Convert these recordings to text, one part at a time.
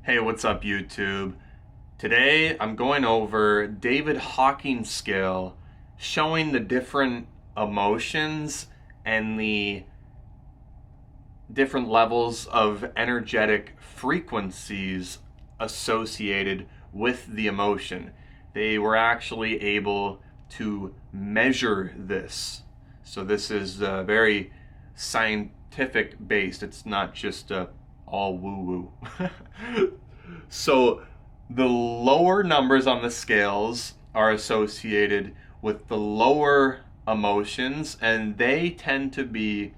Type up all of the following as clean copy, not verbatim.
Hey, what's up, YouTube? Today I'm going over David Hawkins scale, showing the different emotions and the different levels of energetic frequencies associated with the emotion. They were actually able to measure this. So this is very scientific based. It's not just all woo woo. So the lower numbers on the scales are associated with the lower emotions, and they tend to be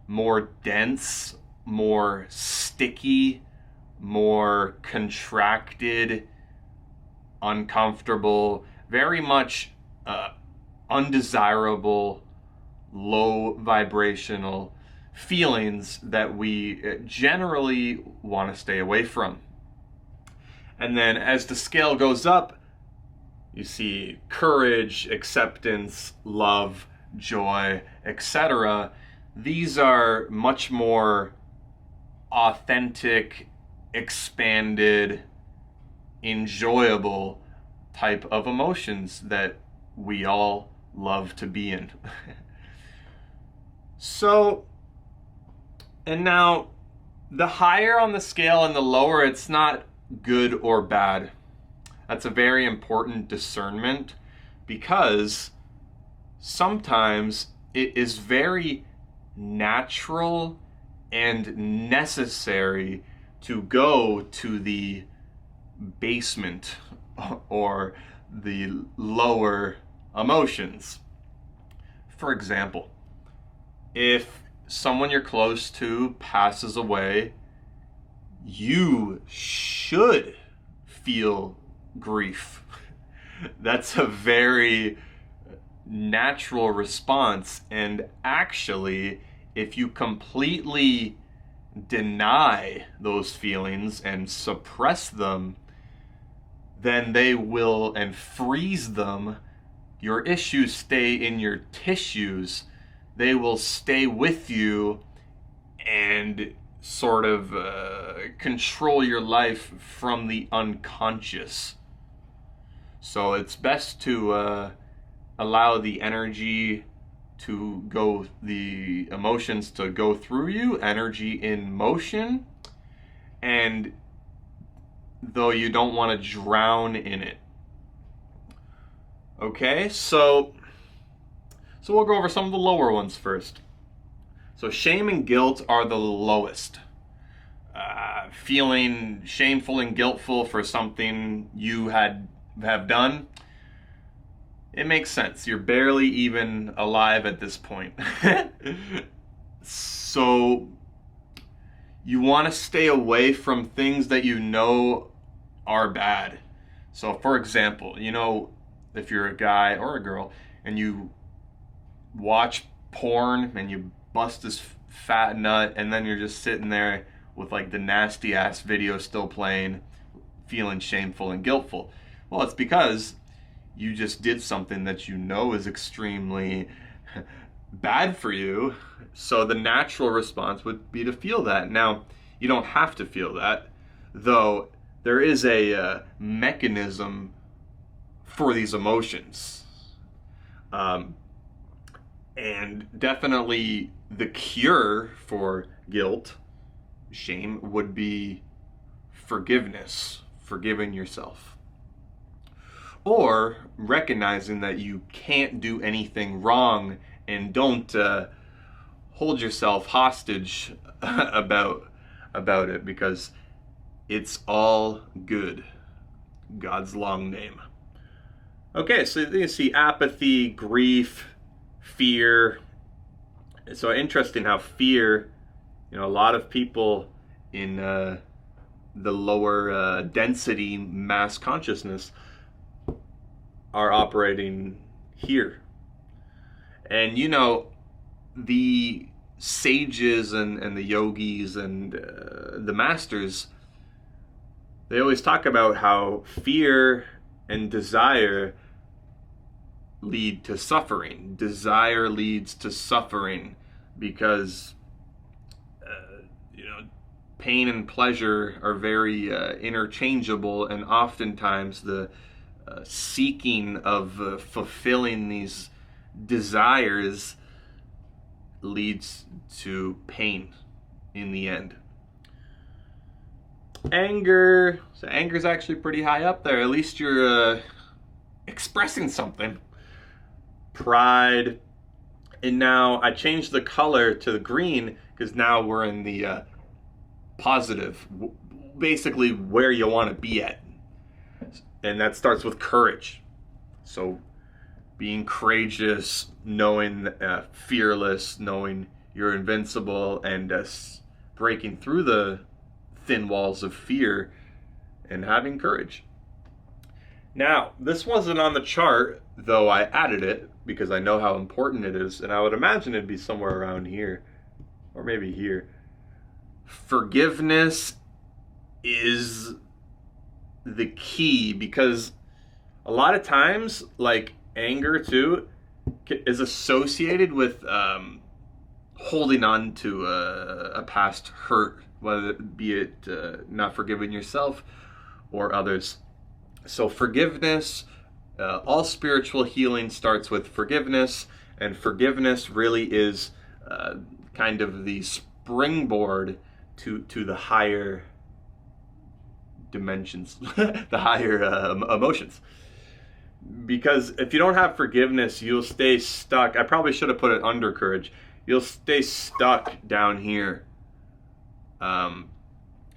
more dense, more sticky, more contracted, uncomfortable, very much undesirable, low vibrational feelings that we generally want to stay away from. And then as the scale goes up, you see courage, acceptance, love, joy, etc. These are much more authentic, expanded, enjoyable type of emotions that we all love to be in. So, and now the higher on the scale and the lower, it's not good or bad. That's a very important discernment, because sometimes it is very natural and necessary to go to the basement or the lower emotions. For example, if someone you're close to passes away, you should feel grief. That's a very natural response. And actually, if you completely deny those feelings and suppress them, then they will, and freeze them, your issues stay in your tissues. They will stay with you and sort of control your life from the unconscious. So it's best to allow the energy to go, the emotions to go through you, energy in motion, and though you don't want to drown in it. Okay, so we'll go over some of the lower ones first. So shame and guilt are the lowest. Feeling shameful and guiltful for something you have done, it makes sense. You're barely even alive at this point. So you want to stay away from things that you know are bad. So for example, if you're a guy or a girl and you watch porn and you bust this fat nut, and then you're just sitting there with like the nasty ass video still playing, feeling shameful and guiltful. Well, it's because you just did something that you know is extremely bad for you. So the natural response would be to feel that. Now, you don't have to feel that, though there is a mechanism for these emotions. And definitely the cure for guilt, shame, would be forgiveness, forgiving yourself. Or recognizing that you can't do anything wrong, and don't hold yourself hostage about it, because it's all good. God's long name. Okay, so you see apathy, grief, fear. So interesting how fear, a lot of people in the lower density mass consciousness are operating here. And the sages and the yogis and the masters, they always talk about how fear and desire lead to suffering. Desire leads to suffering because pain and pleasure are very interchangeable, and oftentimes the seeking of fulfilling these desires leads to pain in the end. Anger. So anger is actually pretty high up there. At least you're expressing something. Pride. And now I changed the color to the green because now we're in the positive, basically where you want to be at. And that starts with courage. So being courageous, knowing fearless, knowing you're invincible, and breaking through the thin walls of fear and having courage. Now, this wasn't on the chart, though I added it because I know how important it is, and I would imagine it'd be somewhere around here, or maybe here. Forgiveness is the key, because a lot of times, like anger too, is associated with holding on to a past hurt, whether it be it not forgiving yourself or others. So forgiveness, all spiritual healing starts with forgiveness, and forgiveness really is kind of the springboard to the higher dimensions, the higher emotions. Because if you don't have forgiveness, you'll stay stuck. I probably should have put it under courage. You'll stay stuck down here.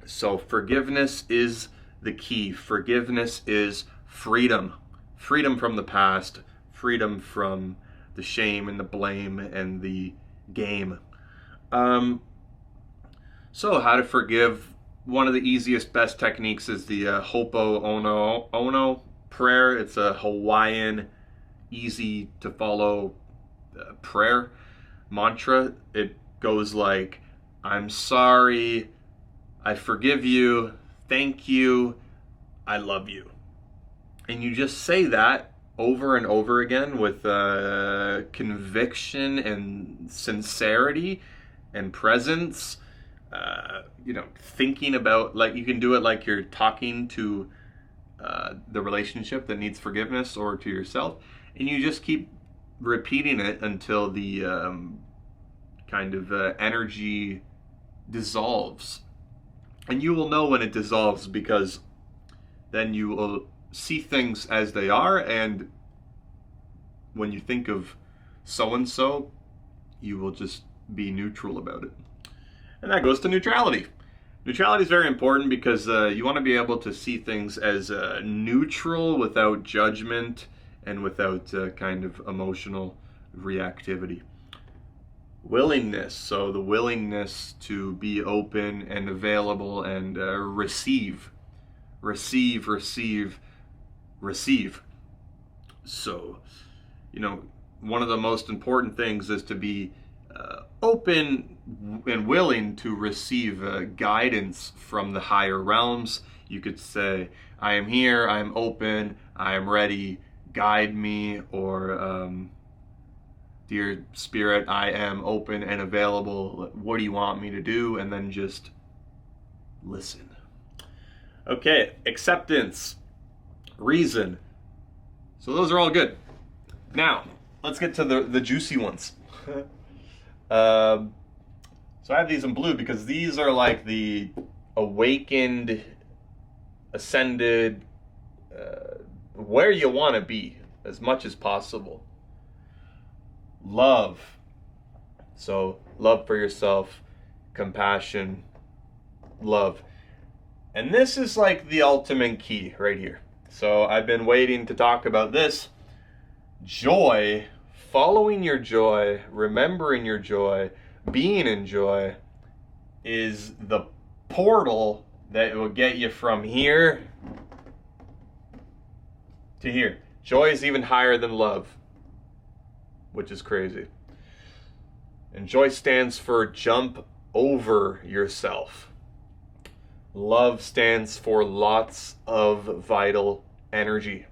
So forgiveness is the key. Forgiveness is freedom. Freedom from the past. Freedom from the shame and the blame and the game. So how to forgive. One of the easiest, best techniques is the Ho'oponopono prayer. It's a Hawaiian, easy to follow prayer mantra. It goes like, I'm sorry, I forgive you, thank you, I love you. And you just say that over and over again with conviction and sincerity and presence. Thinking about, like, you can do it like you're talking to the relationship that needs forgiveness or to yourself, and you just keep repeating it until the energy dissolves. And you will know when it dissolves, because then you will see things as they are, and when you think of so-and-so, you will just be neutral about it. And that goes to neutrality. Neutrality is very important because you want to be able to see things as neutral without judgment and without kind of emotional reactivity. Willingness, so the willingness to be open and available and receive. So, one of the most important things is to be open and willing to receive guidance from the higher realms. You could say, I am here, I am open, I am ready, guide me, or dear spirit, I am open and available, what do you want me to do? And then just listen. Okay, acceptance, reason. So those are all good. Now, let's get to the juicy ones. So I have these in blue because these are like the awakened, ascended, where you want to be as much as possible. Love. So love for yourself, compassion, love. And this is like the ultimate key right here. So I've been waiting to talk about this. Joy, following your joy, remembering your joy, being in joy is the portal that will get you from here to here. Joy is even higher than love, which is crazy. And joy stands for jump over yourself. Love stands for lots of vital energy.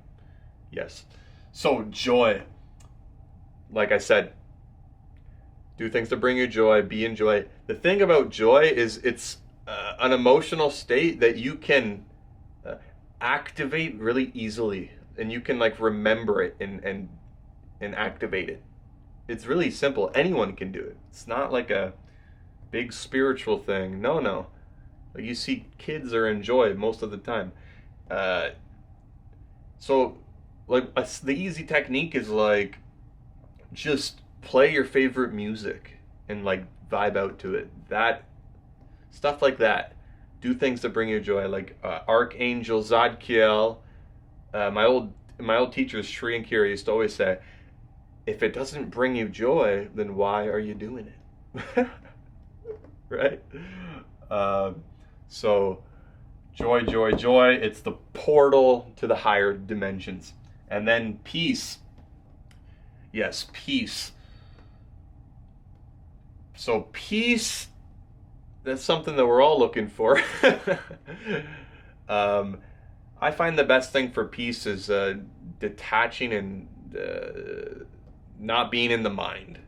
Yes. So joy, like I said, do things to bring you joy, be in joy. The thing about joy is it's an emotional state that you can uh, activate really easily, and you can like remember it and activate it. It's really simple. Anyone can do it. It's not like a big spiritual thing. No, no. Like you see kids are InJoy most of the time. Uh, so, like the easy technique is like just play your favorite music and like vibe out to it. That stuff like that. Do things that bring you joy, like Archangel Zadkiel. My old teachers Shri and Kira used to always say, if it doesn't bring you joy, then why are you doing it? Right? So joy, joy, joy. It's the portal to the higher dimensions. And then peace. Yes, peace. So peace, that's something that we're all looking for. I find the best thing for peace is detaching and not being in the mind.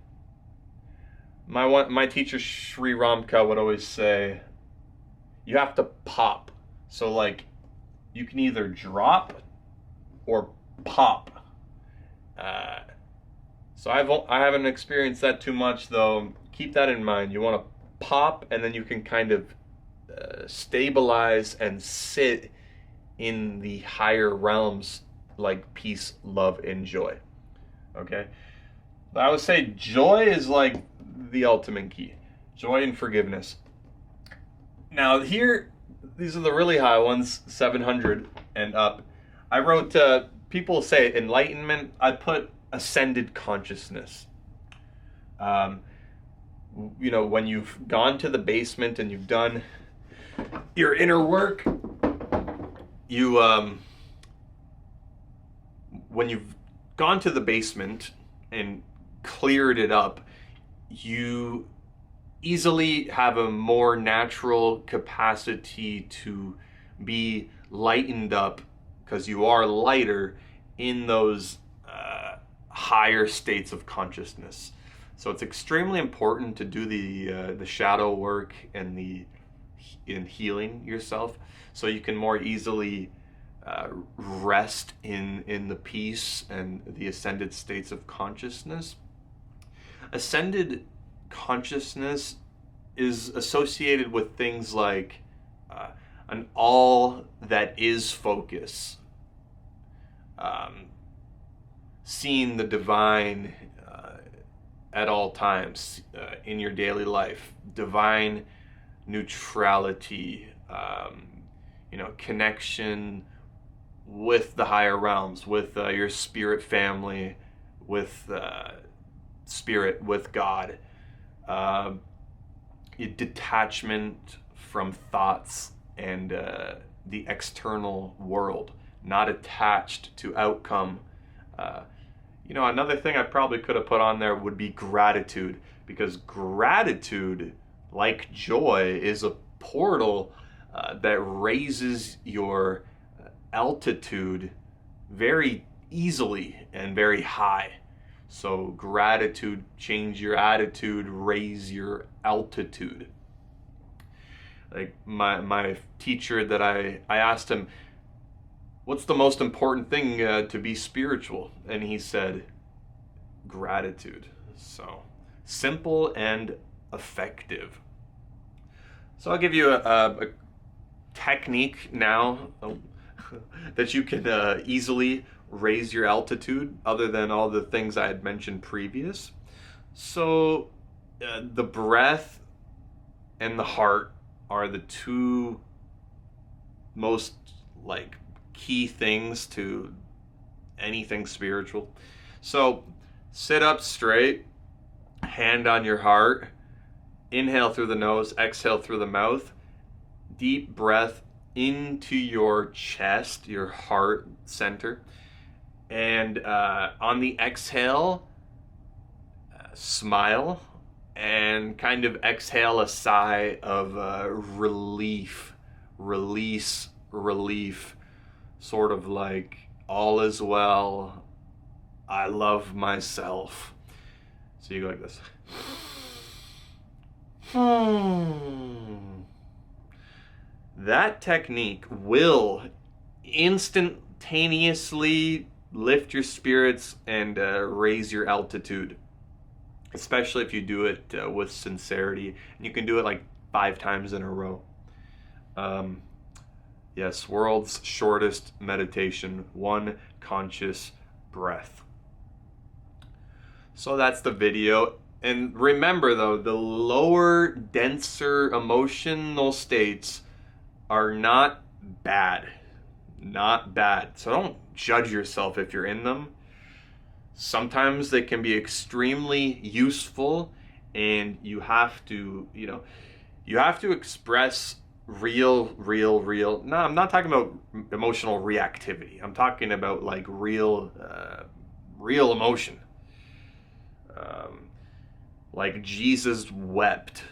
My teacher Sri Ramka would always say, you have to pop. So like, you can either drop or pop. So I haven't experienced that too much though. Keep that in mind. You want to pop, and then you can kind of stabilize and sit in the higher realms like peace, love, and joy. Okay? I would say joy is like the ultimate key. Joy and forgiveness. Now here, these are the really high ones, 700 and up. I wrote, people say enlightenment. I put ascended consciousness. When you've gone to the basement and you've done your inner work, when you've gone to the basement and cleared it up, you easily have a more natural capacity to be lightened up, because you are lighter in those higher states of consciousness. So it's extremely important to do the shadow work and in healing yourself, so you can more easily rest in the peace and the ascended states of consciousness. Ascended consciousness is associated with things like an all that is focus, seeing the divine at all times in your daily life, divine neutrality, connection with the higher realms, with your spirit family, with spirit, with God, detachment from thoughts and the external world, not attached to outcome. Another thing I probably could have put on there would be gratitude, because gratitude, like joy, is a portal that raises your altitude very easily and very high. So gratitude, change your attitude, raise your altitude. Like my teacher, that I asked him, what's the most important thing to be spiritual? And he said, gratitude. So simple and effective. So I'll give you a technique now that you can easily raise your altitude, other than all the things I had mentioned previous. So the breath and the heart are the two most key things to anything spiritual. So sit up straight, hand on your heart, inhale through the nose, exhale through the mouth, deep breath into your chest, your heart center, and on the exhale, smile and kind of exhale a sigh of relief, release, relief, sort of like all is well, I love myself. So you go like this. that technique will instantaneously lift your spirits and raise your altitude, especially if you do it with sincerity. And you can do it like 5 times in a row. Yes, world's shortest meditation, 1 conscious breath. So that's the video. And remember though, the lower, denser emotional states are not bad. Not bad. So don't judge yourself if you're in them. Sometimes they can be extremely useful, and you have to, you have to express real. No, I'm not talking about emotional reactivity. I'm talking about like real emotion. Like Jesus wept.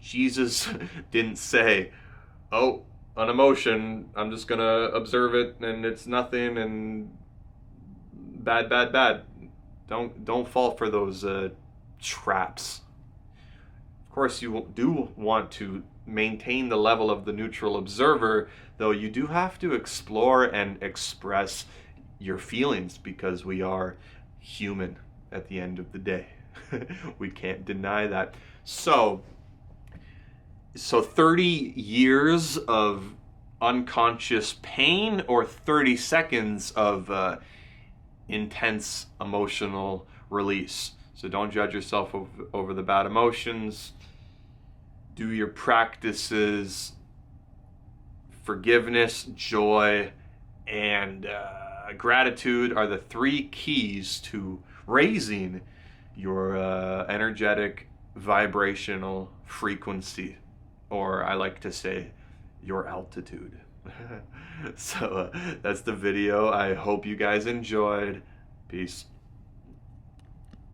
Jesus didn't say, "Oh, an emotion, I'm just gonna observe it and it's nothing and bad. Don't fall for those traps. Of course, you do want to maintain the level of the neutral observer, though you do have to explore and express your feelings, because we are human at the end of the day. We can't deny that. So 30 years of unconscious pain, or 30 seconds of intense emotional release. So don't judge yourself over the bad emotions. Do your practices. Forgiveness, joy, and gratitude are the 3 keys to raising your energetic vibrational frequency, or I like to say your altitude. So that's the video. I hope you guys enjoyed. Peace.